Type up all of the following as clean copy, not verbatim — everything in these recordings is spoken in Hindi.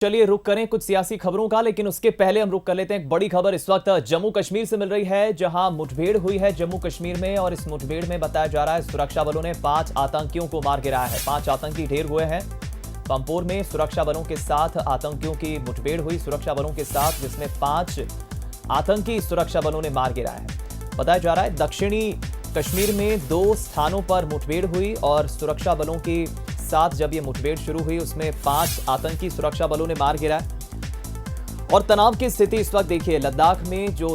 चलिए रुक करें कुछ सियासी खबरों का, लेकिन उसके पहले हम रुक कर लेते हैं एक बड़ी खबर इस वक्त जम्मू कश्मीर से मिल रही है, जहां मुठभेड़ हुई है जम्मू कश्मीर में। और इस मुठभेड़ में बताया जा रहा है सुरक्षा बलों ने 5 आतंकियों को मार गिराया है। 5 आतंकी ढेर हुए हैं। पंपोर में सुरक्षा बलों के साथ आतंकियों की मुठभेड़ हुई सुरक्षा बलों के साथ, जिसमें 5 आतंकी सुरक्षा बलों ने मार गिराया है। बताया जा रहा है दक्षिणी कश्मीर में 2 स्थानों पर मुठभेड़ हुई और सुरक्षा बलों के साथ जब ये मुठभेड़ शुरू हुई उसमें 5 आतंकी सुरक्षा बलों ने मार गिराया। और तनाव की स्थिति इस वक्त देखिए, लद्दाख में जो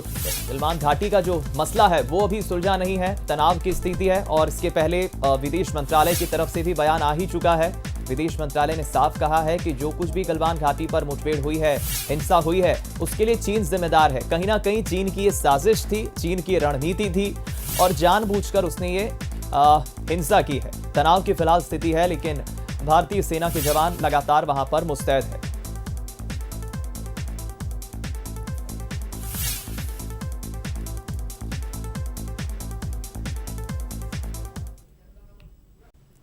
गलवान घाटी का जो मसला है वो अभी सुलझा नहीं है, तनाव की स्थिति है। और इसके पहले विदेश मंत्रालय की तरफ से भी बयान आ ही चुका है। विदेश मंत्रालय ने साफ कहा है कि जो कुछ भी गलवान घाटी पर मुठभेड़ हुई है, हिंसा हुई है, उसके लिए चीन जिम्मेदार है। कहीं ना कहीं चीन की ये साजिश थी, चीन की रणनीति थी और जानबूझकर उसने ये हिंसा की है। तनाव की फिलहाल स्थिति है, लेकिन भारतीय सेना के जवान लगातार वहां पर मुस्तैद है।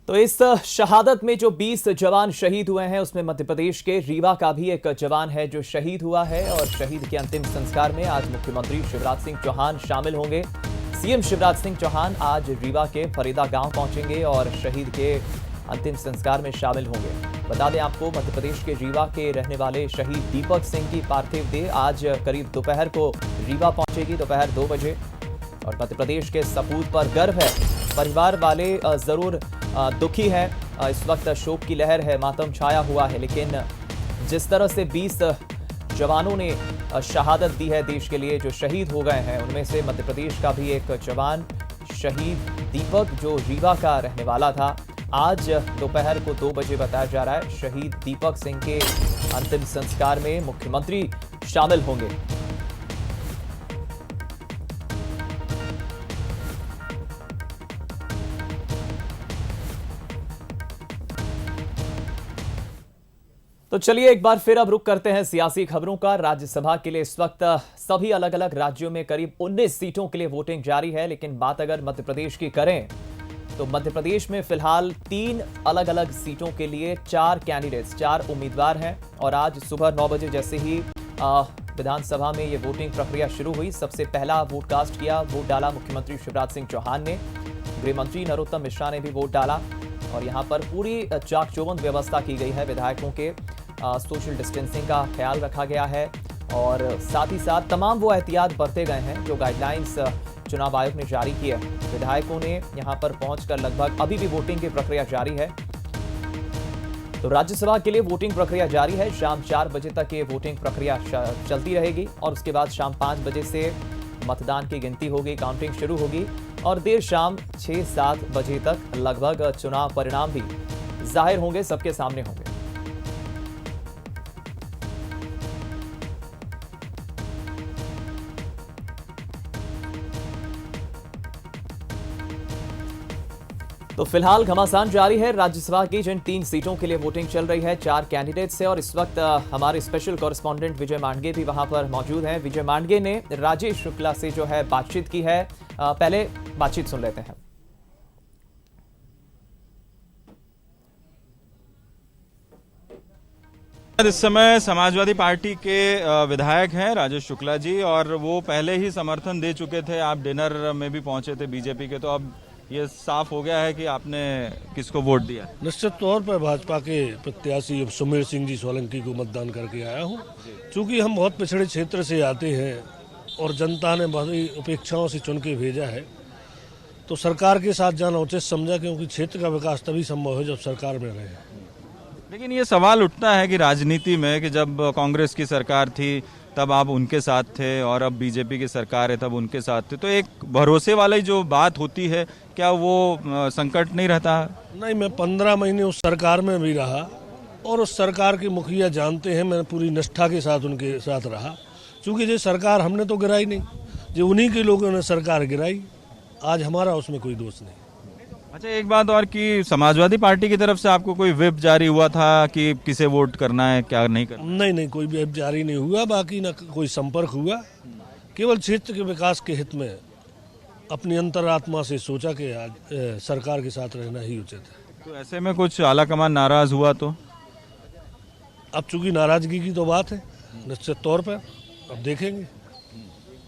तो इस शहादत में जो 20 जवान शहीद हुए हैं उसमें मध्य प्रदेश के रीवा का भी एक जवान है जो शहीद हुआ है। और शहीद के अंतिम संस्कार में आज मुख्यमंत्री शिवराज सिंह चौहान शामिल होंगे। सीएम शिवराज सिंह चौहान आज रीवा के फरीदा गांव पहुंचेंगे और शहीद के अंतिम संस्कार में शामिल होंगे। बता दें आपको, मध्य प्रदेश के रीवा के रहने वाले शहीद दीपक सिंह की पार्थिव देह आज करीब दोपहर को रीवा पहुंचेगी, दोपहर 2 बजे। और मध्य प्रदेश के सपूत पर गर्व है, परिवार वाले जरूर दुखी है। इस वक्त शोक की लहर है, मातम छाया हुआ है, लेकिन जिस तरह से 20 जवानों ने शहादत दी है देश के लिए, जो शहीद हो गए हैं, उनमें से मध्य प्रदेश का भी एक जवान शहीद दीपक जो रीवा का रहने वाला था, आज दोपहर को 2 बजे बताया जा रहा है शहीद दीपक सिंह के अंतिम संस्कार में मुख्यमंत्री शामिल होंगे। तो चलिए एक बार फिर अब रुक करते हैं सियासी खबरों का। राज्यसभा के लिए इस वक्त सभी अलग अलग राज्यों में करीब 19 सीटों के लिए वोटिंग जारी है, लेकिन बात अगर मध्य प्रदेश की करें तो मध्य प्रदेश में फिलहाल 3 अलग अलग सीटों के लिए 4 कैंडिडेट्स, 4 उम्मीदवार हैं। और आज सुबह 9 बजे जैसे ही विधानसभा में ये वोटिंग प्रक्रिया शुरू हुई, सबसे पहला वोट कास्ट किया, वोट डाला मुख्यमंत्री शिवराज सिंह चौहान ने। गृह मंत्री नरोत्तम मिश्रा ने भी वोट डाला। और यहाँ पर पूरी चाक-चौबंद व्यवस्था की गई है। विधायकों के सोशल डिस्टेंसिंग का ख्याल रखा गया है और साथ ही साथ तमाम वो एहतियात बरते गए हैं जो गाइडलाइंस चुनाव आयोग ने जारी की है। विधायकों ने यहां पर पहुंचकर लगभग अभी भी वोटिंग की प्रक्रिया जारी है। तो राज्यसभा के लिए वोटिंग प्रक्रिया जारी है। शाम 4 बजे तक ये वोटिंग प्रक्रिया चलती रहेगी और उसके बाद शाम 5 बजे से मतदान की गिनती होगी, काउंटिंग शुरू होगी और देर शाम 6-7 बजे तक लगभग चुनाव परिणाम भी जाहिर होंगे, सबके सामने होंगे। तो फिलहाल घमासान जारी है राज्यसभा की जिन 3 सीटों के लिए वोटिंग चल रही है, 4 कैंडिडेट्स है। और इस वक्त हमारे स्पेशल कॉरेस्पॉन्डेंट विजय मांडगे भी वहां पर मौजूद हैं। विजय मांडगे ने राजेश शुक्ला से जो है बातचीत की है, पहले बातचीत सुन लेते हैं। इस समय समाजवादी पार्टी के विधायक हैं राजेश शुक्ला जी, और वो पहले ही समर्थन दे चुके थे। आप डिनर में भी पहुंचे थे बीजेपी के, तो अब ये साफ हो गया है कि आपने किसको वोट दिया? निश्चित तौर पर भाजपा के प्रत्याशी सुमेर सिंह जी सोलंकी को मतदान करके आया हूँ। चूंकि हम बहुत पिछड़े क्षेत्र से आते हैं और जनता ने बड़ी अपेक्षाओं से चुन के भेजा है, तो सरकार के साथ जाना उचित समझा, क्योंकि क्षेत्र का विकास तभी संभव है जब सरकार में रहे। लेकिन ये सवाल उठता है कि राजनीति में कि जब कांग्रेस की सरकार थी तब आप उनके साथ थे और अब बीजेपी की सरकार है तब उनके साथ थे, तो एक भरोसे वाली जो बात होती है, क्या वो संकट नहीं रहता? नहीं, मैं 15 महीने उस सरकार में भी रहा और उस सरकार के मुखिया जानते हैं, मैं पूरी निष्ठा के साथ उनके साथ रहा। चूँकि ये सरकार हमने तो गिराई नहीं, जो उन्हीं के लोगों ने सरकार गिराई, आज हमारा उसमें कोई दोष नहीं। अच्छा, एक बात और कि समाजवादी पार्टी की तरफ से आपको कोई व्हिप जारी हुआ था कि किसे वोट करना है, क्या नहीं करना? नहीं, कोई व्हिप जारी नहीं हुआ, बाकी न कोई संपर्क हुआ। केवल क्षेत्र के विकास के हित में अपनी अंतरात्मा से सोचा कि आज सरकार के साथ रहना ही उचित है। तो ऐसे में कुछ आला कमान नाराज हुआ तो? अब चूंकि नाराजगी की तो बात है, निश्चित तौर पर अब देखेंगे।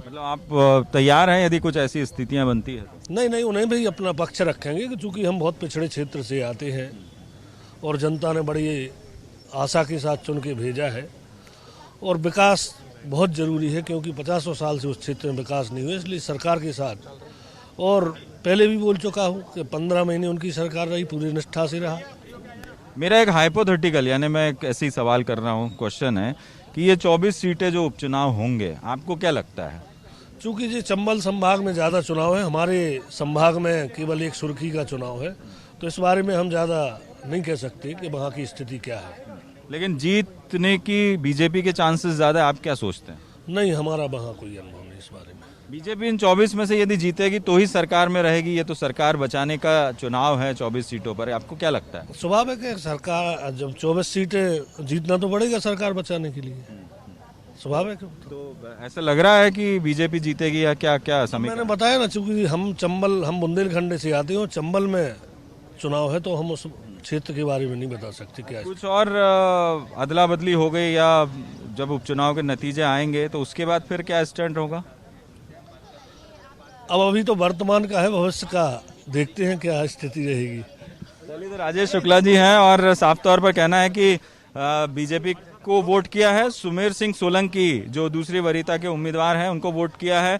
मतलब आप तैयार हैं यदि कुछ ऐसी स्थितियां बनती है तो? नहीं, उन्हें भी अपना पक्ष रखेंगे कि चूंकि हम बहुत पिछड़े क्षेत्र से आते हैं और जनता ने बड़ी आशा के साथ चुन के भेजा है और विकास बहुत ज़रूरी है, क्योंकि 50 साल से उस क्षेत्र में विकास नहीं हुआ। इसलिए सरकार के साथ, और पहले भी बोल चुका हूँ कि 15 महीने उनकी सरकार रही, पूरी निष्ठा से रहा। मेरा एक हाइपोथेटिकल, यानी मैं एक ऐसी सवाल कर रहा हूँ, क्वेश्चन है कि ये 24 सीटें जो उपचुनाव होंगे, आपको क्या लगता है? चूंकि ये चंबल संभाग में ज़्यादा चुनाव है, हमारे संभाग में केवल एक सुर्खी का चुनाव है, तो इस बारे में हम ज़्यादा नहीं कह सकते कि वहाँ की स्थिति क्या है। लेकिन जीतने की बीजेपी के चांसेस ज्यादा है, आप क्या सोचते हैं? नहीं, हमारा वहाँ कोई अनुभव नहीं इस बारे में। बीजेपी इन 24 में से यदि जीतेगी तो ही सरकार में रहेगी, ये तो सरकार बचाने का चुनाव है 24 सीटों पर, आपको क्या लगता है? स्वाभाविक है, सरकार जब 24 सीटें जीतना तो पड़ेगा सरकार बचाने के लिए, स्वाभाविक है। तो ऐसा लग रहा है कि बीजेपी जीतेगी या क्या क्या समीकरण? मैंने बताया ना, चूंकि हम बुंदेलखंड से आते हैं, चंबल में चुनाव है, तो हम उस क्षेत्र के बारे में नहीं बता सकते क्या है। कुछ और अदला बदली हो गई या जब उपचुनाव के नतीजे आएंगे तो उसके बाद फिर क्या स्टैंड होगा? अब अभी तो वर्तमान का है, भविष्य का देखते हैं क्या स्थिति रहेगी। चलिए, तो राजेश शुक्ला जी हैं और साफ तौर पर कहना है कि बीजेपी को वोट किया है, सुमेर सिंह सोलंकी जो दूसरी वरीयता के उम्मीदवार हैं उनको वोट किया है।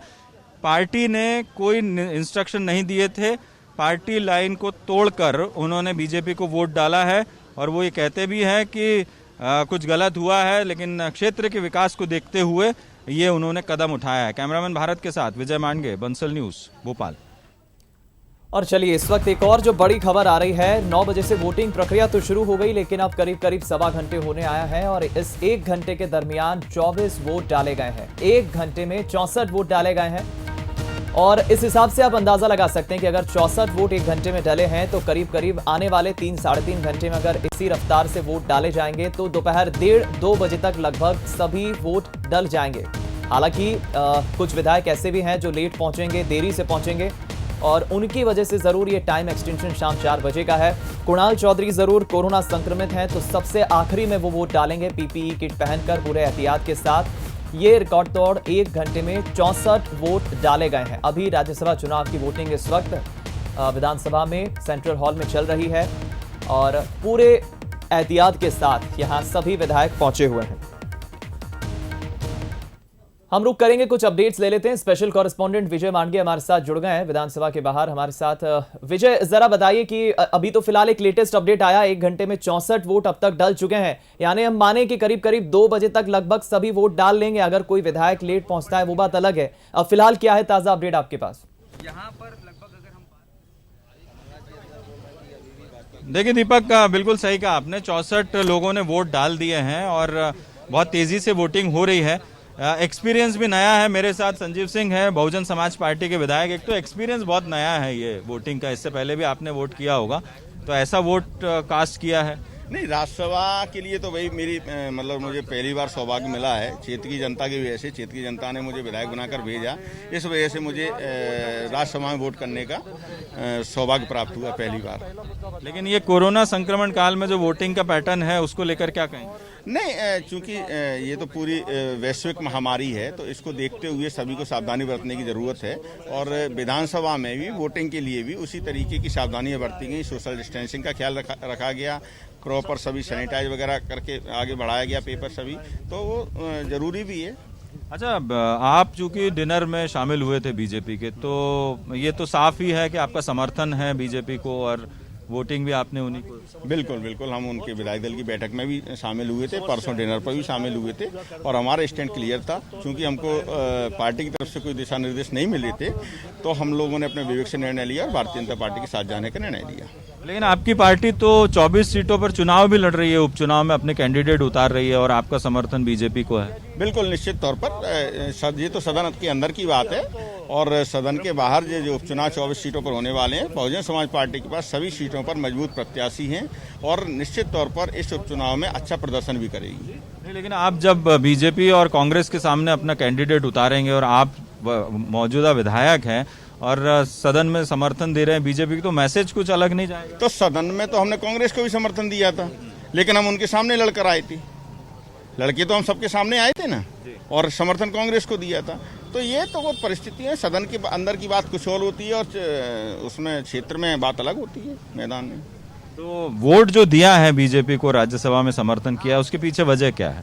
पार्टी ने कोई इंस्ट्रक्शन नहीं दिए थे, पार्टी लाइन को तोड़कर उन्होंने बीजेपी को वोट डाला है और वो ये कहते भी हैं कि कुछ गलत हुआ है, लेकिन क्षेत्र के विकास को देखते हुए ये उन्होंने कदम उठाया है। कैमरामैन भारत के साथ विजय मांडगे, बंसल न्यूज, भोपाल। और चलिए, इस वक्त एक और जो बड़ी खबर आ रही है, 9 बजे से वोटिंग प्रक्रिया तो शुरू हो गई, लेकिन अब करीब करीब सवा घंटे होने आया है और इस 1 घंटे के दरमियान 24 वोट डाले गए हैं। 1 घंटे में 64 वोट डाले गए हैं और इस हिसाब से आप अंदाजा लगा सकते हैं कि अगर 64 वोट 1 घंटे में डले हैं तो करीब करीब आने वाले 3-3.5 घंटे में अगर इसी रफ्तार से वोट डाले जाएंगे तो दोपहर 1:30-2 बजे तक लगभग सभी वोट डल जाएंगे। हालांकि कुछ विधायक ऐसे भी हैं जो लेट पहुंचेंगे, देरी से पहुंचेंगे और उनकी वजह से जरूर ये टाइम एक्सटेंशन शाम 4 बजे का है। कुणाल चौधरी जरूर कोरोना संक्रमित हैं तो सबसे आखिरी में वो वोट डालेंगे पीपीई किट पहनकर पूरे एहतियात के साथ। ये रिकॉर्ड तोड़ 1 घंटे में 64 वोट डाले गए हैं। अभी राज्यसभा चुनाव की वोटिंग इस वक्त विधानसभा में सेंट्रल हॉल में चल रही है और पूरे एहतियात के साथ यहां सभी विधायक पहुंचे हुए हैं। हम रुक करेंगे, कुछ अपडेट्स ले लेते हैं। स्पेशल कॉरेस्पॉन्डेंट विजय मांडगे हमारे साथ जुड़ गए हैं विधानसभा के बाहर हमारे साथ। विजय, जरा बताइए कि अभी तो फिलहाल एक लेटेस्ट अपडेट आया, 1 घंटे में 64 वोट अब तक डल चुके हैं, यानी हम माने कि करीब करीब 2 बजे तक लगभग सभी वोट डाल लेंगे। अगर कोई विधायक लेट पहुंचता है वो बात अलग है। अब फिलहाल क्या है ताजा अपडेट आपके पास? यहाँ पर लगभग अगर हम देखिए दीपक, बिल्कुल सही कहा आपने, 64 लोगों ने वोट डाल दिए हैं और बहुत तेजी से वोटिंग हो रही है। एक्सपीरियंस भी नया है। मेरे साथ संजीव सिंह है, बहुजन समाज पार्टी के विधायक। एक तो एक्सपीरियंस बहुत नया है ये वोटिंग का, इससे पहले भी आपने वोट किया होगा, तो ऐसा वोट कास्ट किया है? नहीं, राज्यसभा के लिए तो भाई मेरी मतलब मुझे पहली बार सौभाग्य मिला है क्षेत्र की जनता की वजह से। क्षेत्र की जनता ने मुझे विधायक बनाकर भेजा, इस वजह से मुझे राज्यसभा में वोट करने का सौभाग्य प्राप्त हुआ पहली बार। लेकिन ये कोरोना संक्रमण काल में जो वोटिंग का पैटर्न है उसको लेकर क्या कहें? नहीं, चूंकि ये तो पूरी वैश्विक महामारी है, तो इसको देखते हुए सभी को सावधानी बरतने की जरूरत है और विधानसभा में भी वोटिंग के लिए भी उसी तरीके की सावधानियां बरती गई। सोशल डिस्टेंसिंग का ख्याल रखा गया, प्रॉपर सभी सैनिटाइज वगैरह करके आगे बढ़ाया गया पेपर सभी, तो वो जरूरी भी है। अच्छा, आप चूंकि डिनर में शामिल हुए थे बीजेपी के, तो ये तो साफ ही है कि आपका समर्थन है बीजेपी को और वोटिंग भी आपने उन्हीं को? बिल्कुल बिल्कुल, हम उनके विधायक दल की बैठक में भी शामिल हुए थे, परसों डिनर पर भी शामिल हुए थे और हमारा स्टैंड क्लियर था। क्योंकि हमको पार्टी की तरफ से कोई दिशा निर्देश नहीं मिले थे, तो हम लोगों ने अपने विवेक से निर्णय लिया और भारतीय जनता पार्टी के साथ जाने का निर्णय लिया। लेकिन आपकी पार्टी तो 24 सीटों पर चुनाव भी लड़ रही है, उपचुनाव में अपने कैंडिडेट उतार रही है और आपका समर्थन बीजेपी को है। बिल्कुल, निश्चित तौर पर ये तो सदन के अंदर की बात है और सदन के बाहर जो उपचुनाव 24 सीटों पर होने वाले हैं, बहुजन समाज पार्टी के पास सभी सीटों पर मजबूत प्रत्याशी हैं और निश्चित तौर पर इस उपचुनाव में अच्छा प्रदर्शन भी करेगी। नहीं, लेकिन आप जब बीजेपी और कांग्रेस के सामने अपना कैंडिडेट उतारेंगे और आप मौजूदा विधायक हैं और सदन में समर्थन दे रहे हैं बीजेपी की, तो मैसेज कुछ अलग नहीं जाएगा? तो सदन में तो हमने कांग्रेस को भी समर्थन दिया था, लेकिन हम उनके सामने लड़कर आए थे। लड़के तो हम सबके सामने आए थे ना, और समर्थन कांग्रेस को दिया था। तो ये तो वो परिस्थिति है, सदन के अंदर की बात कुछ और होती है और उसमें क्षेत्र में बात अलग होती है, मैदान में। तो वोट जो दिया है बीजेपी को, राज्यसभा में समर्थन किया, उसके पीछे वजह क्या है?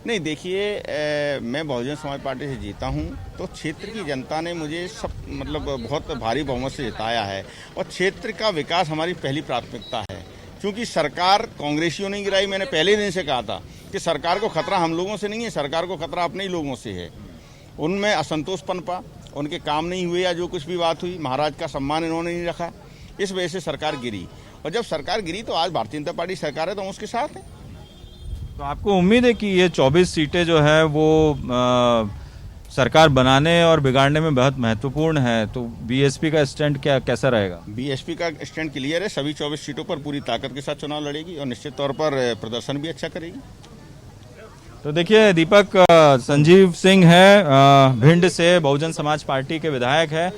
नहीं देखिए, मैं बहुजन समाज पार्टी से जीता हूं, तो क्षेत्र की जनता ने मुझे बहुत भारी बहुमत से जिताया है, और क्षेत्र का विकास हमारी पहली प्राथमिकता है। क्योंकि सरकार कांग्रेसियों ने गिराई, मैंने पहले दिन से कहा था कि सरकार को खतरा हम लोगों से नहीं है, सरकार को खतरा अपने ही लोगों से है। उनमें असंतोष पनपा, उनके काम नहीं हुए या जो कुछ भी बात हुई, महाराज का सम्मान इन्होंने नहीं रखा, इस वजह से सरकार गिरी। और जब सरकार गिरी तो आज भारतीय जनता पार्टी सरकार है, तो हम उसके साथ हैं। तो आपको उम्मीद है कि ये 24 सीटें जो है वो सरकार बनाने और बिगाड़ने में बहुत महत्वपूर्ण है, तो बीएसपी का स्टैंड कैसा रहेगा? बीएसपी का स्टैंड क्लियर है, सभी 24 सीटों पर पूरी ताकत के साथ चुनाव लड़ेगी और निश्चित तौर पर प्रदर्शन भी अच्छा करेगी। तो देखिए, दीपक संजीव सिंह है, भिंड से बहुजन समाज पार्टी के विधायक है।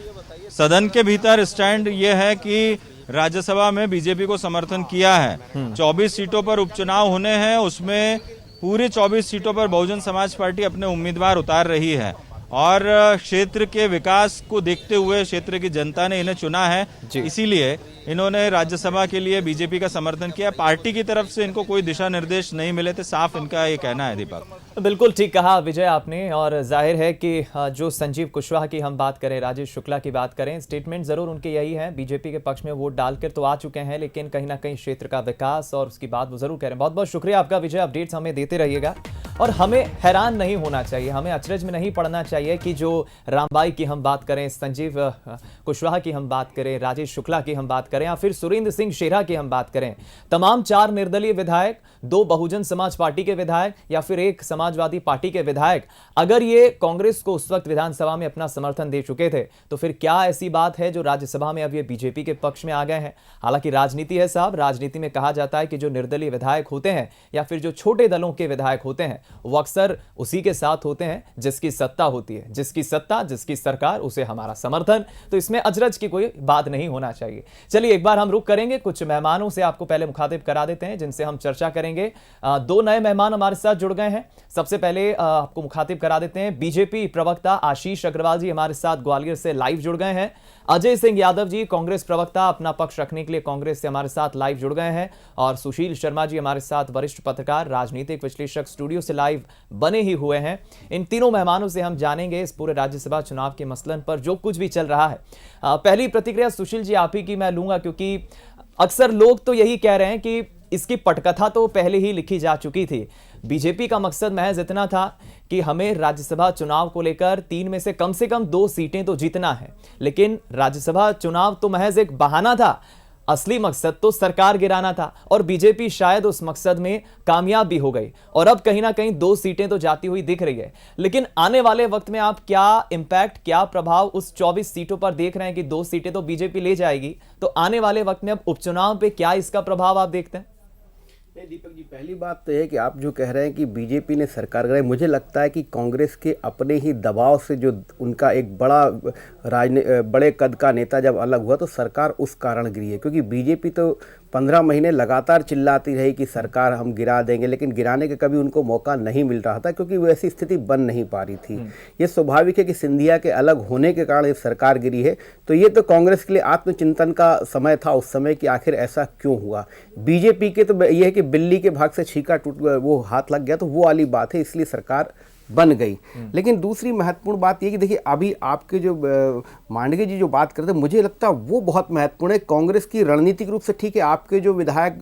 सदन के भीतर स्टैंड ये है कि राज्यसभा में बीजेपी को समर्थन किया है। 24 सीटों पर उपचुनाव होने हैं, उसमें पूरे 24 सीटों पर बहुजन समाज पार्टी अपने उम्मीदवार उतार रही है, और क्षेत्र के विकास को देखते हुए क्षेत्र की जनता ने इन्हें चुना है, इसीलिए इन्होंने राज्यसभा के लिए बीजेपी का समर्थन किया। पार्टी की तरफ से इनको कोई दिशा निर्देश नहीं मिले थे, साफ इनका ये कहना है। दीपक, बिल्कुल ठीक कहा विजय आपने, और जाहिर है कि जो संजीव कुशवाहा की हम बात करें, राजेश शुक्ला की बात करें, स्टेटमेंट जरूर उनके यही है, बीजेपी के पक्ष में वोट डालकर तो आ चुके हैं, लेकिन कहीं ना कहीं क्षेत्र का विकास और उसकी बात वो जरूर कह रहे हैं। बहुत बहुत शुक्रिया आपका विजय, अपडेट्स हमें देते रहिएगा। और हमें हैरान नहीं होना चाहिए, हमें अचरज में नहीं पड़ना चाहिए कि जो रामबाई की हम बात करें, संजीव कुशवाहा की हम बात करें, राजेश शुक्ला की हम बात करें, या फिर सुरेंद्र सिंह शेरा की हम बात करें, तमाम 4 निर्दलीय विधायक, 2 बहुजन समाज पार्टी के विधायक या फिर 1 समाजवादी पार्टी के विधायक, अगर ये कांग्रेस को उस वक्त विधानसभा में अपना समर्थन दे चुके थे, तो फिर क्या ऐसी बात है जो राज्यसभा में अब ये बीजेपी के पक्ष में आ गए हैं? हालांकि राजनीति है साहब, राजनीति में कहा जाता है कि जो निर्दलीय विधायक होते हैं या फिर जो छोटे दलों के विधायक होते हैं, वो अक्सर उसी के साथ होते हैं जिसकी सत्ता होती है, जिसकी सत्ता, जिसकी सरकार, उसे हमारा समर्थन। तो इसमें अजरज की कोई बात नहीं होना चाहिए। चलिए एक बार हम रुक करेंगे, कुछ मेहमानों से आपको पहले मुखातिब करा देते हैं जिनसे हम चर्चा करेंगे। 2 नए मेहमान हमारे साथ जुड़ गए हैं। सबसे पहले आपको मुखातिब करा देते हैं, बीजेपी प्रवक्ता आशीष अग्रवाल जी हमारे साथ ग्वालियर से लाइव जुड़ गए हैं। अजय सिंह यादव जी, कांग्रेस प्रवक्ता, अपना पक्ष रखने के लिए कांग्रेस से हमारे साथ लाइव जुड़ गए हैं। और सुशील शर्मा जी हमारे साथ वरिष्ठ पत्रकार, राजनीतिक विश्लेषक, स्टूडियो से लाइव बने ही हुए हैं। इन तीनों मेहमानों से हम जानेंगे इस पूरे राज्यसभा चुनाव के मसलन पर जो कुछ भी चल रहा है। पहली प्रतिक्रिया सुशील जी आप ही की मैं लूंगा, क्योंकि अक्सर लोग तो यही कह रहे हैं कि इसकी पटकथा तो पहले ही लिखी जा चुकी थी। बीजेपी का मकसद महज इतना था कि हमें राज्यसभा चुनाव को लेकर 3 में से कम 2 सीटें तो जीतना है, लेकिन राज्यसभा चुनाव तो महज एक बहाना था, असली मकसद तो सरकार गिराना था, और बीजेपी शायद उस मकसद में कामयाब भी हो गई, और अब कहीं ना कहीं 2 सीटें तो जाती हुई दिख रही है। लेकिन आने वाले वक्त में आप क्या इंपैक्ट, क्या प्रभाव उस 24 सीटों पर देख रहे हैं कि 2 सीटें तो बीजेपी ले जाएगी, तो आने वाले वक्त में अब उपचुनाव पे क्या इसका प्रभाव आप देखते हैं? नहीं दीपक जी, पहली बात तो है कि आप जो कह रहे हैं कि बीजेपी ने सरकार गिराई, मुझे लगता है कि कांग्रेस के अपने ही दबाव से, जो उनका एक बड़े कद का नेता जब अलग हुआ तो सरकार उस कारण गिरी है। क्योंकि बीजेपी तो 15 महीने लगातार चिल्लाती रही कि सरकार हम गिरा देंगे, लेकिन गिराने का कभी उनको मौका नहीं मिल रहा था, क्योंकि वो ऐसी स्थिति बन नहीं पा रही थी। ये स्वाभाविक है कि सिंधिया के अलग होने के कारण ये सरकार गिरी है। तो ये तो कांग्रेस के लिए आत्मचिंतन का समय था उस समय कि आखिर ऐसा क्यों हुआ। बीजेपी के तो ये है कि बिल्ली के भाग से छीका टूट, वो हाथ लग गया, तो वो वाली बात है, इसलिए सरकार बन गई। लेकिन दूसरी महत्वपूर्ण बात ये कि देखिए, अभी आपके जो मांडगे जी जो बात करते हैं, मुझे लगता है वो बहुत महत्वपूर्ण है। कांग्रेस की रणनीतिक रूप से ठीक है, आपके जो विधायक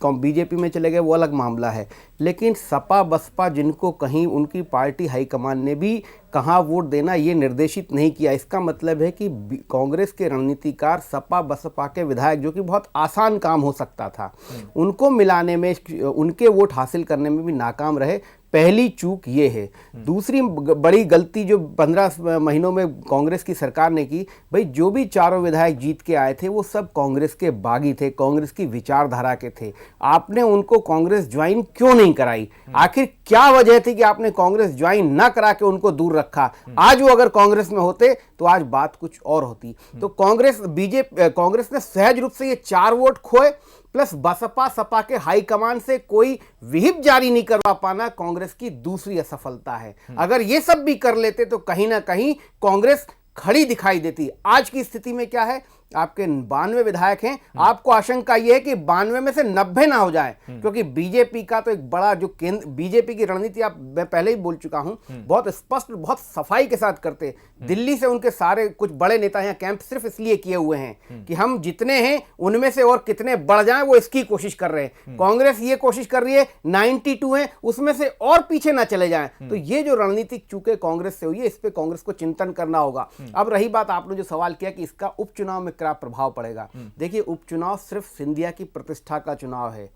बीजेपी में चले गए वो अलग मामला है, लेकिन सपा बसपा जिनको कहीं उनकी पार्टी हाईकमान ने भी कहाँ वोट देना ये निर्देशित नहीं किया। इसका मतलब है कि कांग्रेस के रणनीतिकार सपा बसपा के विधायक, जो कि बहुत आसान काम हो सकता था, उनको मिलाने में, उनके वोट हासिल करने में भी नाकाम रहे। पहली चूक ये है। दूसरी बड़ी गलती जो 15 महीनों में कांग्रेस की सरकार ने की, भाई जो भी 4 विधायक जीत के आए थे वो सब कांग्रेस के बागी थे, कांग्रेस की विचारधारा के थे। आपने उनको कांग्रेस ज्वाइन क्यों नहीं कराई? आखिर क्या वजह थी कि आपने कांग्रेस ज्वाइन ना करा के उनको दूर रखा? आज वो अगर कांग्रेस में होते तो आज बात कुछ और होती। तो कांग्रेस ने सहज रूप से ये 4 वोट खोए, प्लस बसपा सपा के हाईकमान से कोई विहिप जारी नहीं करवा पाना कांग्रेस की दूसरी असफलता है। अगर ये सब भी कर लेते तो कहीं ना कहीं कांग्रेस खड़ी दिखाई देती। आज की स्थिति में क्या है, आपके 92 विधायक हैं, आपको आशंका यह है कि 92 में से 90 ना हो जाए, क्योंकि बीजेपी का तो एक बड़ा जो केंद्र, बीजेपी की रणनीति मैं पहले ही बोल चुका हूं, बहुत स्पष्ट बहुत सफाई के साथ करते। दिल्ली से उनके सारे कुछ बड़े नेता यहाँ कैंप सिर्फ इसलिए किए हुए हैं कि हम जितने हैं उनमें से और कितने बढ़ जाएं, वो इसकी कोशिश कर रहे हैं। कांग्रेस ये कोशिश कर रही है 92 है उसमें से और पीछे ना चले जाएं। तो ये जो रणनीति चूंकि कांग्रेस से हुई है, इस पे कांग्रेस को चिंतन करना होगा। अब रही बात, आपने जो सवाल किया कि इसका उपचुनाव में क्या प्रभाव पड़ेगा, देखिए उपचुनाव सिर्फ सिंधिया की प्रतिष्ठा का चुनाव है।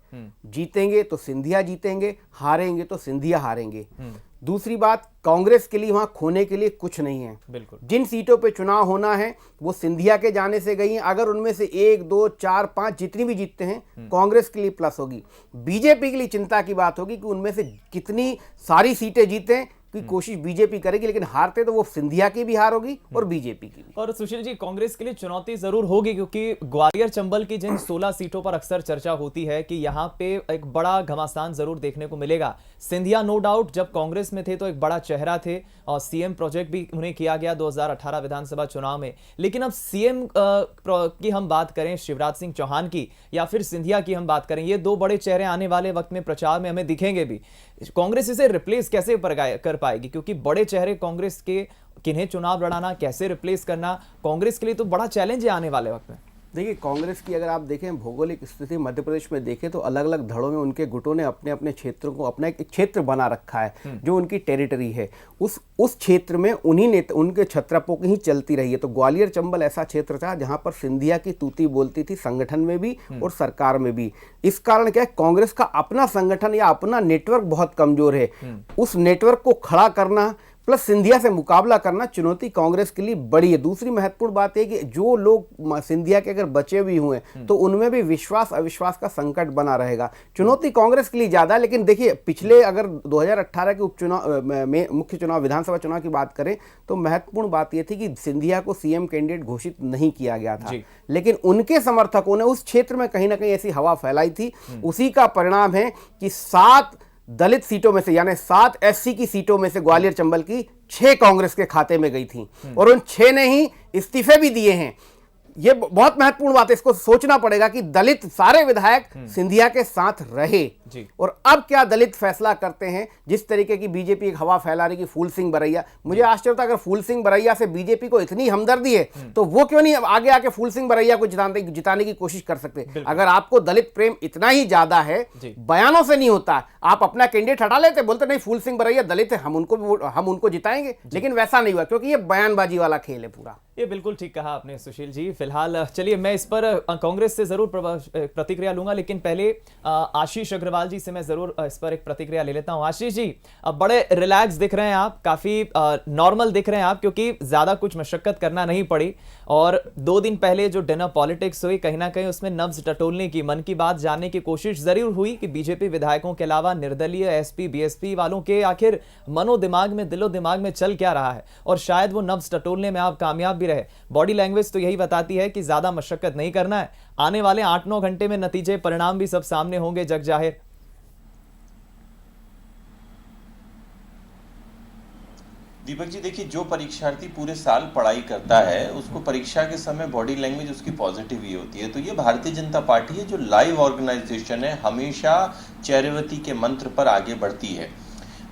जीतेंगे तो सिंधिया जीतेंगे, हारेंगे तो सिंधिया हारेंगे। दूसरी बात, कांग्रेस के लिए वहां खोने के लिए कुछ नहीं है। बिल्कुल, जिन सीटों पे चुनाव होना है वो सिंधिया के जाने से गई हैं। अगर उनमें से 1, 2, 4, 5 जितनी भी जीतते हैं कांग्रेस के लिए प्लस होगी। बीजेपी के लिए चिंता की बात होगी कि उनमें से कितनी सारी सीटें जीतें की कोशिश बीजेपी करेगी, लेकिन हारते तो वो सिंधिया की भी हार होगी और बीजेपी की भी। और सुशील जी, कांग्रेस के लिए चुनौती जरूर होगी, क्योंकि ग्वालियर चंबल की जिन 16 सीटों पर अक्सर चर्चा होती है कि यहां पे एक बड़ा घमासान जरूर देखने को मिलेगा। सिंधिया नो डाउट जब कांग्रेस में थे तो एक बड़ा चेहरा थे और सीएम प्रोजेक्ट भी उन्हें किया गया 2018 विधानसभा चुनाव में। लेकिन अब सीएम की हम बात करें शिवराज सिंह चौहान की या फिर सिंधिया की हम बात करें, ये दो बड़े चेहरे आने वाले वक्त में प्रचार में हमें दिखेंगे भी। कांग्रेस इसे रिप्लेस कैसे कर पाएगी, क्योंकि बड़े चेहरे कांग्रेस के किन्हें चुनाव लड़ाना, कैसे रिप्लेस करना कांग्रेस के लिए तो बड़ा चैलेंज है आने वाले वक्त में। देखिए, कांग्रेस की अगर आप देखें भौगोलिक स्थिति मध्य प्रदेश में देखें तो अलग अलग धड़ों में उनके गुटों ने अपने अपने क्षेत्रों को, अपना एक क्षेत्र बना रखा है जो उनकी टेरिटरी है। उस क्षेत्र में उन्हीं ने उनके छत्रपों की ही चलती रही है। तो ग्वालियर चंबल ऐसा क्षेत्र था जहां पर सिंधिया की तूती बोलती थी, संगठन में भी और सरकार में भी। इस कारण क्या है, कांग्रेस का अपना संगठन या अपना नेटवर्क बहुत कमजोर है। उस नेटवर्क को खड़ा करना प्लस सिंधिया से मुकाबला करना चुनौती कांग्रेस के लिए बड़ी है। दूसरी महत्वपूर्ण बात है कि जो लोग सिंधिया के अगर बचे हुए हुए तो उनमें भी विश्वास अविश्वास का संकट बना रहेगा। चुनौती कांग्रेस के लिए ज्यादा है। लेकिन देखिए, पिछले अगर 2018 के उपचुनाव में मुख्य चुनाव विधानसभा चुनाव की बात करें तो महत्वपूर्ण बात यह थी कि सिंधिया को सीएम कैंडिडेट घोषित नहीं किया गया था, लेकिन उनके समर्थकों ने उस क्षेत्र में कहीं ना कहीं ऐसी हवा फैलाई थी। उसी का परिणाम है कि 7 दलित सीटों में से यानी 7 एससी की सीटों में से ग्वालियर चंबल की 6 कांग्रेस के खाते में गई थी और उन 6 ने ही इस्तीफे भी दिए हैं। ये बहुत महत्वपूर्ण बात है, इसको सोचना पड़ेगा कि दलित सारे विधायक सिंधिया के साथ रहे जी। और अब क्या दलित फैसला करते हैं। जिस तरीके की बीजेपी एक हवा फैला रही कि फूल सिंह बरैया, मुझे आश्चर्य था अगर फूल सिंह बरैया से बीजेपी को इतनी हमदर्दी है तो वो क्यों नहीं आगे आके फूल सिंह बरैया को जिताने की कोशिश कर सकते। अगर आपको दलित प्रेम इतना ही ज्यादा है, बयानों से नहीं होता, आप अपना कैंडिडेट हटा लेते, बोलते नहीं फूल सिंह बरैया दलित है, हम उनको जिताएंगे, लेकिन वैसा नहीं हुआ क्योंकि ये बयानबाजी वाला खेल है पूरा। ये बिल्कुल ठीक कहा आपने सुशील जी। फिलहाल चलिए मैं इस पर कांग्रेस से जरूर प्रतिक्रिया लूंगा, लेकिन पहले आशीष अग्रवाल जी से मैं जरूर इस पर एक प्रतिक्रिया ले लेता हूं। आशीष जी, अब बड़े रिलैक्स दिख रहे हैं आप, काफी नॉर्मल दिख रहे हैं आप, क्योंकि ज्यादा कुछ मशक्कत करना नहीं पड़ी और 2 दिन पहले जो डिनर पॉलिटिक्स हुई कहीं ना कहीं उसमें नब्ज टटोलने की, मन की बात जानने की कोशिश जरूर हुई कि बीजेपी विधायकों के अलावा निर्दलीय एसपी बीएसपी वालों के आखिर मनो दिमाग में, दिलो दिमाग में चल क्या रहा है, और शायद वो नब्ज टटोलने में आप कामयाब भी रहे। बॉडी लैंग्वेज तो यही बताती है कि ज्यादा मशक्कत नहीं करना है, आने वाले 8-9 घंटे में नतीजे परिणाम भी सब सामने होंगे जग जाहिर। दीपक जी, देखिए, जो परीक्षार्थी पूरे साल पढ़ाई करता है उसको परीक्षा के समय बॉडी लैंग्वेज उसकी पॉजिटिव ही होती है। तो ये भारतीय जनता पार्टी है जो लाइव ऑर्गेनाइजेशन है, हमेशा चैरिटी के मंत्र पर आगे बढ़ती है।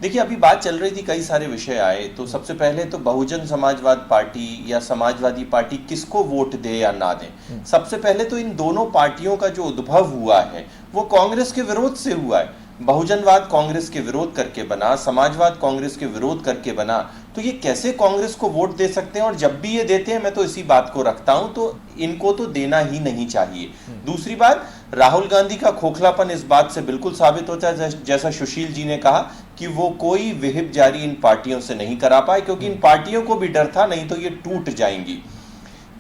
देखिए, अभी बात चल रही थी, कई सारे विषय आए, तो सबसे पहले तो बहुजन समाजवाद पार्टी या समाजवादी पार्टी किसको वोट दे या ना दे। सबसे पहले तो इन दोनों पार्टियों का जो उद्भव हुआ है वो कांग्रेस के विरोध से हुआ है। बहुजनवाद कांग्रेस के विरोध करके बना, समाजवाद कांग्रेस के विरोध करके बना, तो ये कैसे कांग्रेस को वोट दे सकते हैं। और जब भी ये देते हैं, मैं तो इसी बात को रखता हूं, तो इनको तो देना ही नहीं चाहिए। दूसरी बात, राहुल गांधी का खोखलापन इस बात से बिल्कुल साबित होता है, जैसा सुशील जी ने कहा कि वो कोई विहिप जारी इन पार्टियों से नहीं करा पाए, क्योंकि इन पार्टियों को भी डर था नहीं तो ये टूट जाएंगी।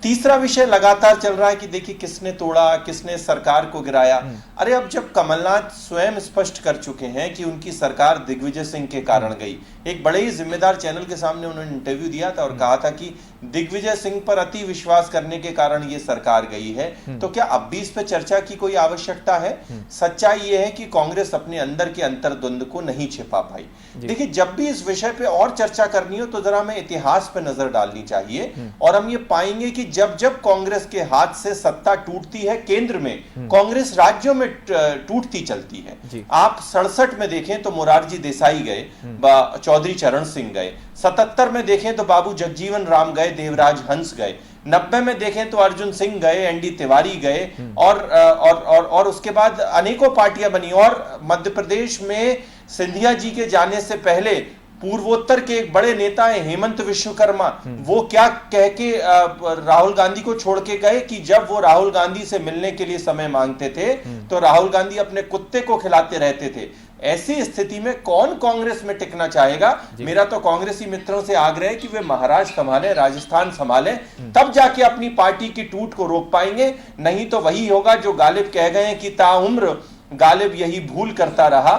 तीसरा विषय लगातार चल रहा है कि देखिए किसने तोड़ा, किसने सरकार को गिराया। अरे अब जब कमलनाथ स्वयं स्पष्ट कर चुके हैं कि उनकी सरकार दिग्विजय सिंह के कारण गई, एक बड़े ही जिम्मेदार चैनल के सामने उन्होंने इंटरव्यू दिया था और कहा था कि दिग्विजय सिंह पर अति विश्वास करने के कारण ये सरकार गई है, तो क्या अब भी इस पर चर्चा की कोई आवश्यकता है? सच्चाई ये है कि कांग्रेस अपने अंदर के अंतर्द्वंद को नहीं छिपा पाई। देखिए जब भी इस विषय पे और चर्चा करनी हो तो जरा हमें इतिहास पे नजर डालनी चाहिए और हम ये पाएंगे कि जब जब कांग्रेस के हाथ से सत्ता टूटती है केंद्र में, कांग्रेस राज्यों में टूटती चलती है। आप 67 में देखें तो मोरारजी देसाई गए, चौधरी चरण सिंह गए, 77 में देखें तो बाबू जगजीवन राम गए, देवराज हंस गए, 90 में देखें तो अर्जुन सिंह गए, एनडी तिवारी गए और उसके बाद अनेकों पार्टियां बनी। और मध्य प्रदेश में सिंधिया जी के जाने से पहले पूर्वोत्तर के एक बड़े नेता है हेमंत विश्वकर्मा, वो क्या कह के राहुल गांधी को छोड़ के गए कि जब वो राहुल गांधी से मिलने के लिए समय मांगते थे तो राहुल गांधी अपने कुत्ते को खिलाते रहते थे। ऐसी स्थिति में कौन कांग्रेस में टिकना चाहेगा? मेरा तो कांग्रेसी मित्रों से आग्रह है कि वे महाराष्ट्र संभालें, राजस्थान संभालें, तब जाके अपनी पार्टी की टूट को रोक पाएंगे। नहीं तो वही होगा जो गालिब कह गए कि ताउम्र गालिब यही भूल करता रहा,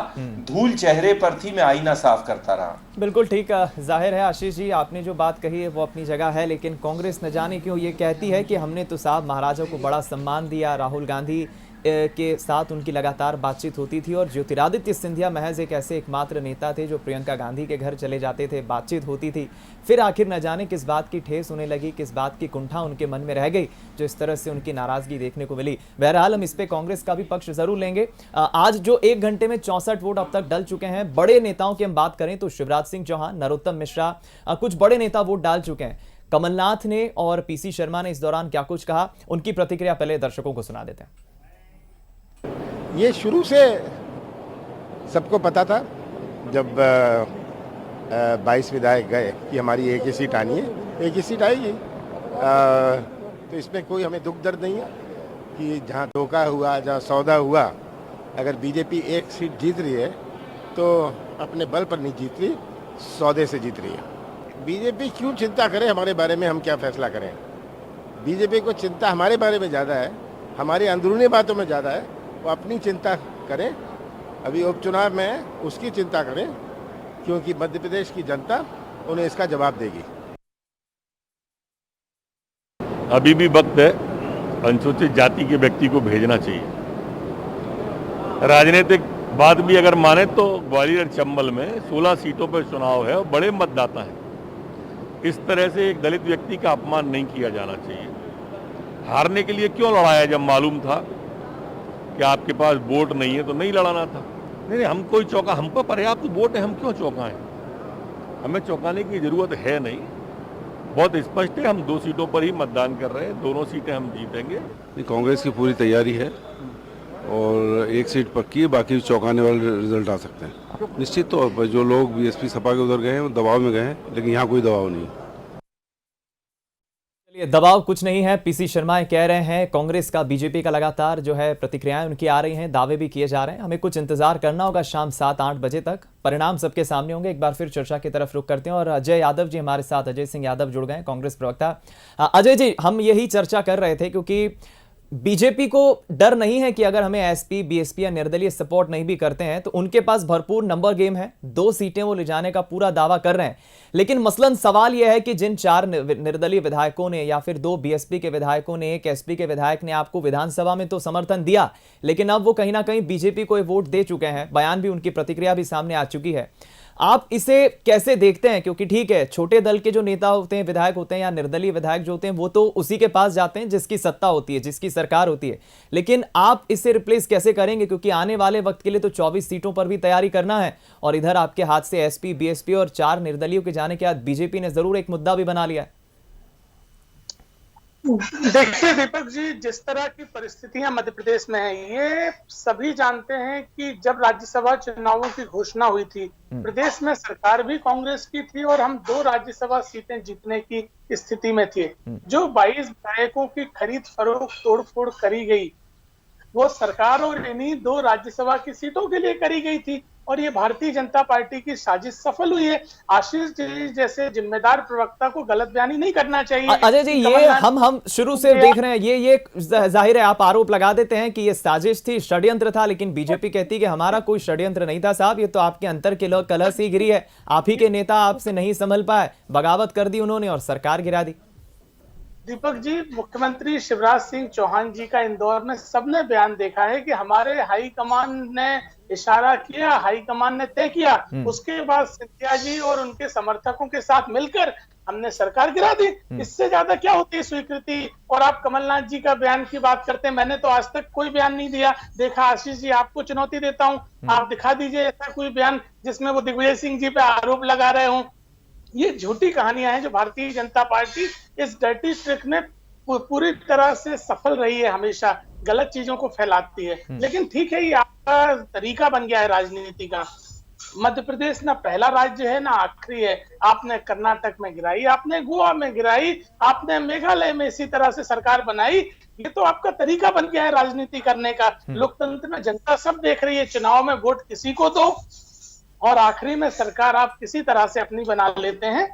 धूल चेहरे पर थी मैं आईना साफ करता रहा। बिल्कुल ठीक, जाहिर है आशीष जी आपने जो बात कही है वो अपनी जगह है, लेकिन कांग्रेस न जाने क्यों ये कहती है कि हमने तो साहब महाराजा को बड़ा सम्मान दिया, राहुल गांधी के साथ उनकी लगातार बातचीत होती थी और ज्योतिरादित्य सिंधिया महज एक ऐसे एकमात्र नेता थे जो प्रियंका गांधी के घर चले जाते थे, बातचीत होती थी। फिर आखिर न जाने किस बात की ठेस उन्हें लगी, किस बात की कुंठा उनके मन में रह गई जो इस तरह से उनकी नाराजगी देखने को मिली। बहरहाल हम इस पे कांग्रेस का भी पक्ष जरूर लेंगे। आज जो 1 घंटे में 64 वोट अब तक डल चुके हैं, बड़े नेताओं की हम बात करें तो शिवराज सिंह चौहान, नरोत्तम मिश्रा, कुछ बड़े नेता वोट डाल चुके हैं। कमलनाथ ने और पीसी शर्मा ने इस दौरान क्या कुछ कहा, उनकी प्रतिक्रिया पहले दर्शकों को सुना देते हैं। ये शुरू से सबको पता था जब 22 विधायक गए कि हमारी एक ही सीट आनी है, एक ही सीट आएगी। तो इसमें कोई हमें दुख दर्द नहीं है कि जहाँ धोखा हुआ, जहाँ सौदा हुआ, अगर बीजेपी एक सीट जीत रही है तो अपने बल पर नहीं जीत रही, सौदे से जीत रही है। बीजेपी क्यों चिंता करे हमारे बारे में, हम क्या फैसला करें? बीजेपी को चिंता हमारे बारे में ज़्यादा है, हमारी अंदरूनी बातों में ज़्यादा है। वो अपनी चिंता करें, अभी उपचुनाव में उसकी चिंता करें, क्योंकि मध्य प्रदेश की जनता उन्हें इसका जवाब देगी। अभी भी वक्त है, अनुसूचित जाति के व्यक्ति को भेजना चाहिए। राजनीतिक बात भी अगर माने तो ग्वालियर चंबल में 16 सीटों पर चुनाव है और बड़े मतदाता हैं। इस तरह से एक दलित व्यक्ति का अपमान नहीं किया जाना चाहिए। हारने के लिए क्यों लड़ाया जब मालूम था कि आपके पास वोट नहीं है तो नहीं लड़ाना था। नहीं, हम कोई चौंका, हमको पर्याप्त वोट है, हम क्यों चौंकाएं? हमें चौंकाने की जरूरत है नहीं। बहुत स्पष्ट है, हम 2 सीटों पर ही मतदान कर रहे हैं, दोनों सीटें हम जीतेंगे। कांग्रेस की पूरी तैयारी है और एक सीट पक्की है, बाकी चौंकाने वाले रिजल्ट आ सकते हैं। निश्चित तौर पर जो लोग बीएसपी सपा के उधर गए हैं वो दबाव में गए हैं, लेकिन यहाँ कोई दबाव नहीं है। चलिए, दबाव कुछ नहीं है, पीसी शर्मा कह रहे हैं। कांग्रेस का, बीजेपी का लगातार जो है प्रतिक्रियाएं उनकी आ रही हैं, दावे भी किए जा रहे हैं। हमें कुछ इंतजार करना होगा, शाम 7-8 बजे तक परिणाम सबके सामने होंगे। एक बार फिर चर्चा की तरफ रुख करते हैं और अजय यादव जी हमारे साथ, अजय सिंह यादव जुड़ गए, कांग्रेस प्रवक्ता। अजय जी, हम यही चर्चा कर रहे थे क्योंकि बीजेपी को डर नहीं है कि अगर हमें एसपी, बीएसपी या निर्दलीय सपोर्ट नहीं भी करते हैं तो उनके पास भरपूर नंबर गेम है, 2 सीटें वो ले जाने का पूरा दावा कर रहे हैं। लेकिन मसलन सवाल यह है कि जिन 4 निर्दलीय विधायकों ने या फिर 2 बीएसपी के विधायकों ने, 1 एसपी के विधायक ने आपको विधानसभा में तो समर्थन दिया, लेकिन अब वो कहीं ना कहीं बीजेपी को वोट दे चुके हैं। बयान भी, उनकी प्रतिक्रिया भी सामने आ चुकी है। आप इसे कैसे देखते हैं? क्योंकि ठीक है, छोटे दल के जो नेता होते हैं, विधायक होते हैं या निर्दलीय विधायक जो होते हैं, वो तो उसी के पास जाते हैं जिसकी सत्ता होती है, जिसकी सरकार होती है। लेकिन आप इसे रिप्लेस कैसे करेंगे? क्योंकि आने वाले वक्त के लिए तो 24 सीटों पर भी तैयारी करना है और इधर आपके हाथ से एसपी, बीएसपी और 4 निर्दलीयों के जाने के बाद बीजेपी ने जरूर एक मुद्दा भी बना लिया है। देखिए दीपक जी, जिस तरह की परिस्थितियां मध्य प्रदेश में है, ये सभी जानते हैं कि जब राज्यसभा चुनावों की घोषणा हुई थी, प्रदेश में सरकार भी कांग्रेस की थी और हम 2 राज्यसभा सीटें जीतने की स्थिति में थे। जो 22 विधायकों की खरीद फरोख्त, तोड़फोड़ करी गई, वो सरकार और इन्हीं 2 राज्यसभा की सीटों के लिए करी गई थी और ये भारतीय जनता पार्टी की साजिश सफल हुई है। आशीष जी जैसे जिम्मेदार प्रवक्ता को गलत बयानी नहीं करना चाहिए। अजय जी, ये हम शुरू से देख रहे हैं, ये जाहिर है आप आरोप लगा देते हैं कि ये साजिश थी, षड्यंत्र था, लेकिन बीजेपी कहती है कि हमारा कोई षड्यंत्र नहीं था साहब, ये तो आपके अंतर के कलह से गिरी है, आप ही के नेता आपसे नहीं संभल पाए, बगावत कर दी उन्होंने और सरकार गिरा दी। दीपक जी, मुख्यमंत्री शिवराज सिंह चौहान जी का इंदौर में सबने बयान देखा है कि हमारे हाईकमान ने इशारा किया, हाईकमान ने तय किया, उसके बाद सिंधिया जी और उनके समर्थकों के साथ मिलकर हमने सरकार गिरा दी। इससे ज्यादा क्या होती है स्वीकृति? और आप कमलनाथ जी का बयान की बात करते हैं, मैंने तो आज तक कोई बयान नहीं दिया देखा। आशीष जी, आपको चुनौती देता हूं, आप दिखा दीजिए ऐसा कोई बयान जिसमें वो दिग्विजय सिंह जी पे आरोप लगा रहे हों। ये झूठी कहानियां हैं जो भारतीय जनता पार्टी इस डर्टी ट्रिक में पूरी तरह से सफल रही है, हमेशा गलत चीजों को फैलाती है। लेकिन ठीक है, ये आपका तरीका बन गया है राजनीति का। मध्य प्रदेश ना पहला राज्य है ना आखिरी है। आपने कर्नाटक में गिराई, आपने गोवा में गिराई, आपने मेघालय में इसी तरह से सरकार बनाई। ये तो आपका तरीका बन गया है राजनीति करने का। लोकतंत्र में जनता सब देख रही है, चुनाव में वोट किसी को दो और आखिरी में सरकार आप किसी तरह से अपनी बना लेते हैं।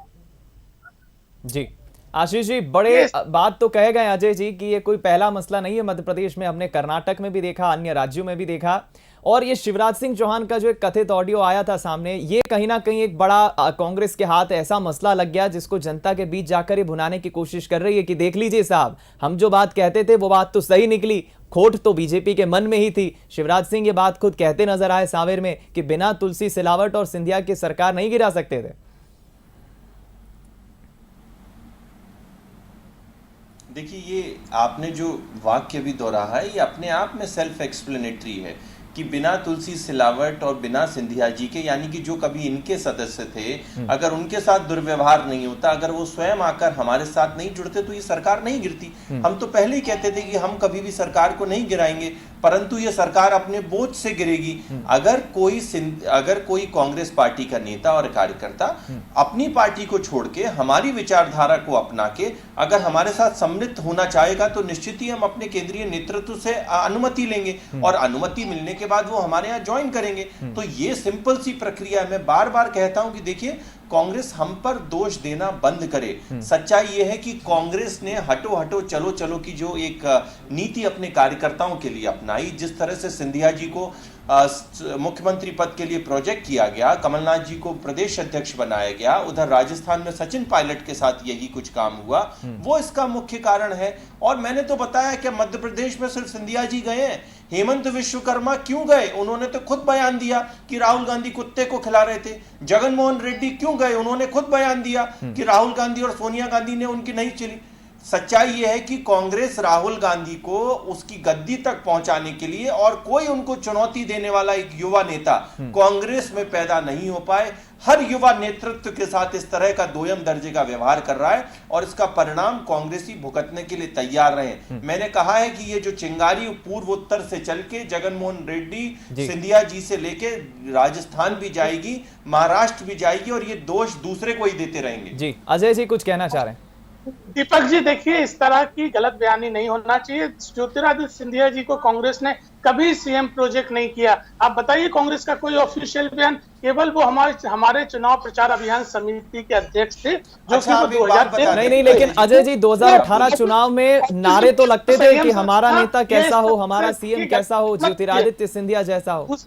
जी आशीष जी, बड़े बात तो कह गए अजय जी कि ये कोई पहला मसला नहीं है मध्य प्रदेश में, हमने कर्नाटक में भी देखा, अन्य राज्यों में भी देखा। और ये शिवराज सिंह चौहान का जो एक कथित ऑडियो आया था सामने, ये कहीं ना कहीं एक बड़ा कांग्रेस के हाथ ऐसा मसला लग गया जिसको जनता के बीच जाकर ये भुनाने की कोशिश कर रही है कि देख लीजिए साहब, हम जो बात कहते थे वो बात तो सही निकली, खोट तो बीजेपी के मन में ही थी। शिवराज सिंह ये बात खुद कहते नजर आए सांवेर में कि बिना तुलसी सिलावट और सिंधिया की सरकार नहीं गिरा सकते थे। देखिए, ये आपने जो वाक्य भी दोहराया है ये अपने आप में सेल्फ एक्सप्लेनेटरी है कि बिना तुलसी सिलावट और बिना सिंधिया जी के, यानी कि जो कभी इनके सदस्य थे, अगर उनके साथ दुर्व्यवहार नहीं होता, अगर वो स्वयं आकर हमारे साथ नहीं जुड़ते तो ये सरकार नहीं गिरती। हम तो पहले ही कहते थे कि हम कभी भी सरकार को नहीं गिराएंगे, परंतु ये सरकार अपने बोझ से गिरेगी। अगर कोई कांग्रेस पार्टी का नेता और कार्यकर्ता अपनी पार्टी को छोड़ के हमारी विचारधारा को अपना के अगर हमारे साथ सम्मिलित होना चाहेगा तो निश्चित ही हम अपने केंद्रीय नेतृत्व से अनुमति लेंगे और अनुमति मिलने के बाद वो हमारे यहाँ ज्वाइन करेंगे। तो ये सिंपल सी प्रक्रिया है। मैं बार बार कहता हूं कि देखिए, कांग्रेस हम पर दोष देना बंद करे। सच्चाई यह है कि कांग्रेस ने हटो हटो चलो चलो की जो एक नीति अपने कार्यकर्ताओं के लिए अपनाई, जिस तरह से सिंधिया जी को मुख्यमंत्री पद के लिए प्रोजेक्ट किया गया, कमलनाथ जी को प्रदेश अध्यक्ष बनाया गया, उधर राजस्थान में सचिन पायलट के साथ यही कुछ काम हुआ, वो इसका मुख्य कारण है। और मैंने तो बताया कि मध्य प्रदेश में सिर्फ सिंधिया जी गए हैं, हेमंत विश्वकर्मा क्यों गए? उन्होंने तो खुद बयान दिया कि राहुल गांधी कुत्ते को खिला रहे थे। जगनमोहन रेड्डी क्यों गए? उन्होंने खुद बयान दिया कि राहुल गांधी और सोनिया गांधी ने उनकी नहीं चली। सच्चाई यह है कि कांग्रेस राहुल गांधी को उसकी गद्दी तक पहुंचाने के लिए और कोई उनको चुनौती देने वाला एक युवा नेता कांग्रेस में पैदा नहीं हो पाए। हर युवा नेतृत्व के साथ इस तरह का दोयम दर्जे का व्यवहार कर रहा है और इसका परिणाम कांग्रेसी भुगतने के लिए तैयार रहे। मैंने कहा है कि ये जो चिंगारी पूर्वोत्तर से चल के जगनमोहन रेड्डी सिंधिया जी से लेके राजस्थान भी जाएगी, महाराष्ट्र भी जाएगी और ये दोष दूसरे को ही देते रहेंगे। जी अजय जी कुछ कहना चाह रहे हैं? दीपक जी, देखिए, इस तरह की गलत बयानी नहीं होना चाहिए। ज्योतिरादित्य सिंधिया जी को कांग्रेस ने कभी सीएम प्रोजेक्ट नहीं किया। आप बताइए कांग्रेस का कोई ऑफिशियल बयान? केवल वो हमारे चुनाव प्रचार अभियान समिति के अध्यक्ष थे जो कि 2013 नहीं, लेकिन अजय जी 2018 चुनाव में नारे तो लगते थे कि हमारा नेता कैसा हो, हमारा सीएम कैसा हो, ज्योतिरादित्य सिंधिया जैसा हो।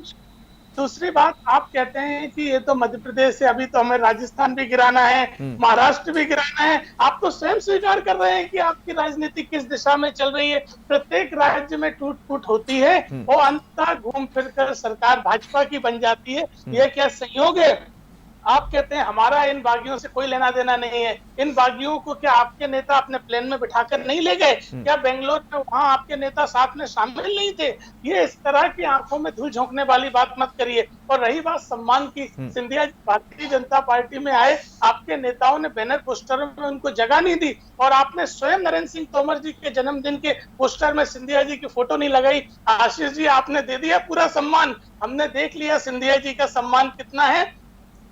दूसरी बात, आप कहते हैं कि ये तो मध्य प्रदेश है, अभी तो हमें राजस्थान भी गिराना है, महाराष्ट्र भी गिराना है। आप तो स्वयं स्वीकार कर रहे हैं कि आपकी राजनीति किस दिशा में चल रही है। प्रत्येक राज्य में टूट फूट होती है और अंततः घूम फिर कर सरकार भाजपा की बन जाती है। यह क्या संयोग है? आप कहते हैं हमारा इन बागियों से कोई लेना देना नहीं है। इन बागियों को क्या आपके नेता अपने प्लेन में बिठाकर नहीं ले गए? क्या बेंगलोर में वहां आपके नेता साथ में शामिल नहीं थे? ये इस तरह की आंखों में धूल झोंकने वाली बात मत करिए। और रही बात सम्मान की, सिंधिया भारतीय जनता पार्टी में आए, आपके नेताओं ने बैनर पोस्टरों में उनको जगह नहीं दी और आपने स्वयं नरेंद्र सिंह तोमर जी के जन्मदिन के पोस्टर में सिंधिया जी की फोटो नहीं लगाई। आशीष जी, आपने दे दिया पूरा सम्मान। हमने देख लिया सिंधिया जी का सम्मान कितना है।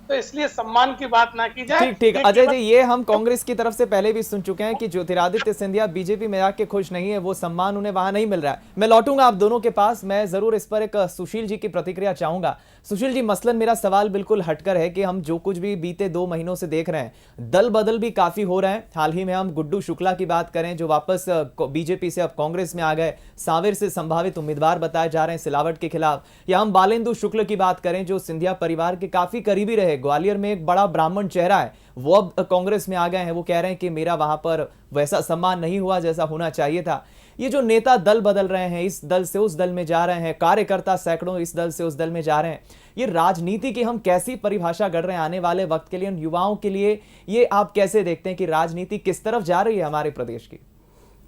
तो इसलिए सम्मान की बात ना की जाए। ठीक ठीक अजय जी, ये हम कांग्रेस की तरफ से पहले भी सुन चुके हैं कि ज्योतिरादित्य सिंधिया बीजेपी में आके खुश नहीं है, वो सम्मान उन्हें वहां नहीं मिल रहा है। मैं लौटूंगा आप दोनों के पास, मैं जरूर इस पर एक सुशील जी की प्रतिक्रिया चाहूंगा। सुशील जी, मसलन मेरा सवाल बिल्कुल हटकर है कि हम जो कुछ भी बीते 2 महीनों से देख रहे हैं, दल बदल भी काफी हो रहे हैं। हाल ही में हम गुड्डू शुक्ला की बात करें जो वापस बीजेपी से अब कांग्रेस में आ गए, सांवेर से संभावित उम्मीदवार बताए जा रहे हैं सिलावट के खिलाफ, या हम बालेंदु शुक्ल की बात करें जो सिंधिया परिवार के काफी करीबी रहे, ग्वालियर में एक बड़ा ब्राह्मण चेहरा है, वो अब कांग्रेस में आ गए हैं। वो कह रहे हैं कि मेरा वहां पर वैसा सम्मान नहीं हुआ जैसा होना चाहिए था। ये जो नेता दल बदल रहे हैं, इस दल से उस दल में जा रहे हैं, कार्यकर्ता सैकड़ों इस दल से उस दल में जा रहे हैं, ये राजनीति की हम कैसी परिभाषा कर रहे हैं आने वाले वक्त के लिए, उन युवाओं के लिए? ये आप कैसे देखते हैं कि राजनीति किस तरफ जा रही है हमारे प्रदेश की?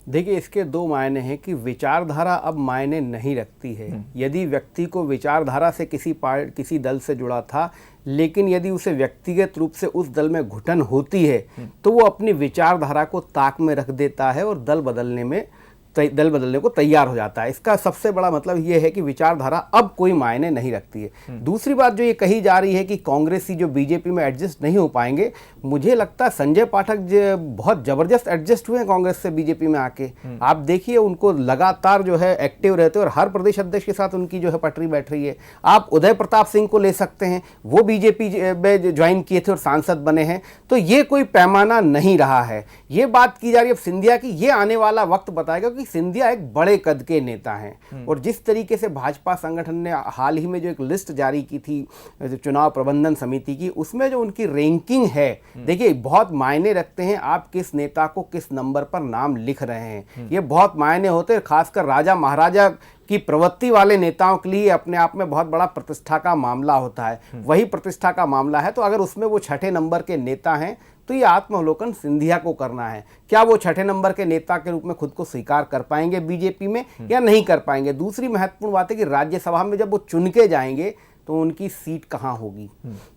देखिए, इसके 2 मायने हैं कि विचारधारा अब मायने नहीं रखती है। यदि व्यक्ति को विचारधारा से किसी दल से जुड़ा था, लेकिन यदि उसे व्यक्तिगत रूप से उस दल में घुटन होती है तो वो अपनी विचारधारा को ताक में रख देता है और दल बदलने को तैयार हो जाता है। इसका सबसे बड़ा मतलब ये है कि विचारधारा अब कोई मायने नहीं रखती है। दूसरी बात जो ये कही जा रही है कि कांग्रेसी जो बीजेपी में एडजस्ट नहीं हो पाएंगे, मुझे लगता है संजय पाठक बहुत जबरदस्त एडजस्ट हुए हैं कांग्रेस से बीजेपी में आके। आप देखिए, उनको लगातार जो है एक्टिव रहते हैं और हर प्रदेश अध्यक्ष के साथ उनकी जो है पटरी बैठ रही है। आप उदय प्रताप सिंह को ले सकते हैं, वो बीजेपी में ज्वाइन किए थे और सांसद बने हैं। तो ये कोई पैमाना नहीं रहा है। ये बात की जा रही है अब सिंधिया की, ये आने वाला वक्त बताएगा कि सिंधिया एक बड़े कद के नेता हैं। और जिस तरीके से भाजपा संगठन ने हाल ही में जो एक लिस्ट जारी की थी चुनाव प्रबंधन समिति की, उसमें जो उनकी रैंकिंग है, देखिए बहुत मायने रखते हैं आप किस नेता को किस नंबर पर नाम लिख रहे हैं। ये बहुत मायने होते हैं, खासकर राजा महाराजा की प्रवृत्ति वाले नेताओं के लिए अपने आप में बहुत बड़ा प्रतिष्ठा का मामला होता है। वही प्रतिष्ठा का मामला है, तो अगर उसमें वो 6ठे नंबर के नेता हैं तो ये आत्मावलोकन सिंधिया को करना है। क्या वो 6ठे नंबर के नेता के रूप में खुद को स्वीकार कर पाएंगे बीजेपी में या नहीं कर पाएंगे? दूसरी महत्वपूर्ण बात है कि राज्यसभा में जब वो चुन के जाएंगे तो उनकी सीट कहां होगी।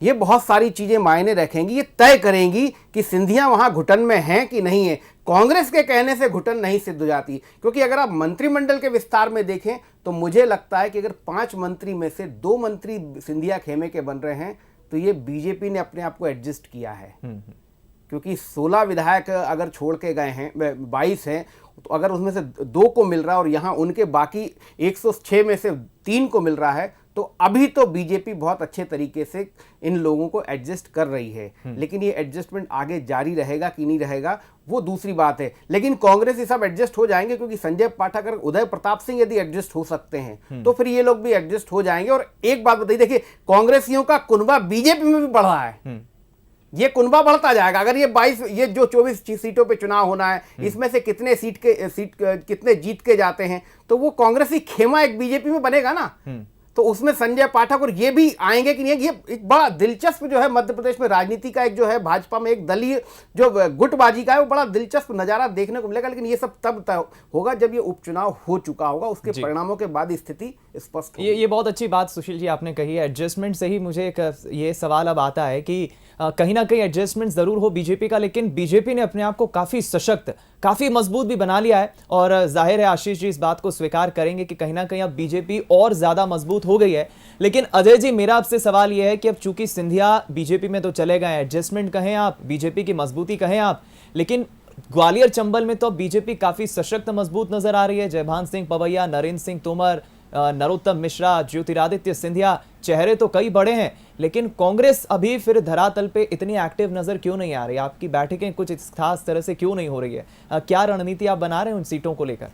ये बहुत सारी चीजें मायने रखेंगी, ये तय करेंगी कि सिंधिया वहां घुटन में हैं कि नहीं है। कांग्रेस के कहने से घुटन नहीं सिद्ध हो जाती, क्योंकि अगर आप मंत्रिमंडल के विस्तार में देखें तो मुझे लगता है कि अगर 5 मंत्री में से 2 मंत्री सिंधिया खेमे के बन रहे हैं तो ये बीजेपी ने अपने आप को एडजस्ट किया है। क्योंकि 16 विधायक अगर छोड़ के गए हैं, 22 हैं, तो अगर उसमें से 2 को मिल रहा है और यहाँ उनके बाकी 106 में से 3 को मिल रहा है, तो अभी तो बीजेपी बहुत अच्छे तरीके से इन लोगों को एडजस्ट कर रही है। लेकिन ये एडजस्टमेंट आगे जारी रहेगा कि नहीं रहेगा वो दूसरी बात है। लेकिन कांग्रेस ये सब एडजस्ट हो जाएंगे, क्योंकि संजय पाठक और उदय प्रताप सिंह यदि एडजस्ट हो सकते हैं तो फिर ये लोग भी एडजस्ट हो जाएंगे। और एक बात बताइए, देखिए कांग्रेसियों का कुनबा बीजेपी में भी बढ़ रहा है, ये कुनबा बढ़ता जाएगा। अगर ये जो 24 सीटों पे चुनाव होना है, इसमें से कितने जीत के जाते हैं, तो वो कांग्रेसी खेमा एक बीजेपी में बनेगा ना। तो उसमें संजय पाठक और ये भी आएंगे कि नहीं, ये एक बड़ा दिलचस्प जो है मध्य प्रदेश में राजनीति का एक जो है भाजपा में एक दलीय जो गुटबाजी का है, वो बड़ा दिलचस्प नजारा देखने को मिलेगा। लेकिन ये सब तब तय होगा जब ये उपचुनाव हो चुका होगा, उसके परिणामों के बाद स्थिति स्पष्ट होगी। ये बहुत अच्छी बात सुशील जी आपने कही है। एडजस्टमेंट से ही मुझे एक ये सवाल अब आता है कि कहीं ना कहीं एडजस्टमेंट जरूर हो बीजेपी का, लेकिन बीजेपी ने अपने आप को काफी सशक्त, काफी मजबूत भी बना लिया है। और जाहिर है आशीष जी इस बात को स्वीकार करेंगे कि कहीं ना कहीं अब बीजेपी और ज्यादा मजबूत हो गई है। लेकिन अजय जी, मेरा आपसे सवाल यह है कि अब चूंकि सिंधिया बीजेपी में तो चले गए, एडजस्टमेंट कहें आप, बीजेपी की मजबूती कहें आप, लेकिन ग्वालियर चंबल में तो बीजेपी काफी सशक्त मजबूत नजर आ रही है। जयभान सिंह पवैया, नरेंद्र सिंह तोमर, नरोत्तम मिश्रा, ज्योतिरादित्य सिंधिया, चेहरे तो कई बड़े हैं, लेकिन कांग्रेस अभी फिर धरातल पे इतनी एक्टिव नजर क्यों नहीं आ रही? आपकी बैठकें कुछ इस खास तरह से क्यों नहीं हो रही है? क्या रणनीति आप बना रहे हैं उन सीटों को लेकर?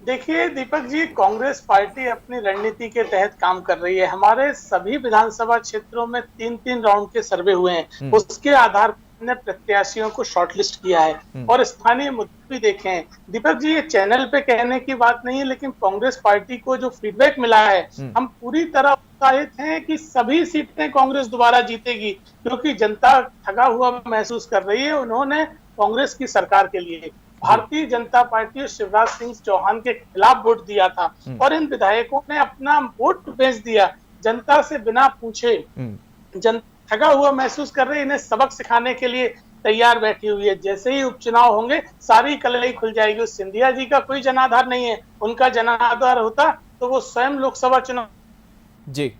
देखिए दीपक जी, कांग्रेस पार्टी अपनी रणनीति के तहत काम कर रही है। हमारे सभी विधानसभा क्षेत्रों में 3-3 राउंड के सर्वे हुए हैं, उसके आधार पर ने प्रत्याशियों को शॉर्टलिस्ट किया है और स्थानीय मुद्दे भी देखे हैं। दीपक जी, ये चैनल पे कहने की बात नहीं है, लेकिन कांग्रेस पार्टी को जो फीडबैक मिला है, हम पूरी तरह उत्साहित हैं कि सभी सीटें कांग्रेस दोबारा जीतेगी, क्योंकि जनता ठगा हुआ महसूस कर रही है। उन्होंने कांग्रेस की सरकार के लिए भारतीय जनता पार्टी और शिवराज सिंह चौहान के खिलाफ वोट दिया था और इन विधायकों ने अपना वोट बेच दिया जनता से बिना पूछे। जनता ठगा हुआ महसूस कर रही है, इन्हें सबक सिखाने के लिए तैयार बैठी हुई है। जैसे ही उपचुनाव होंगे सारी कलई खुल जाएगी। सिंधिया जी का कोई जनाधार नहीं है, उनका जनाधार होता तो वो स्वयं लोकसभा चुनाव। जी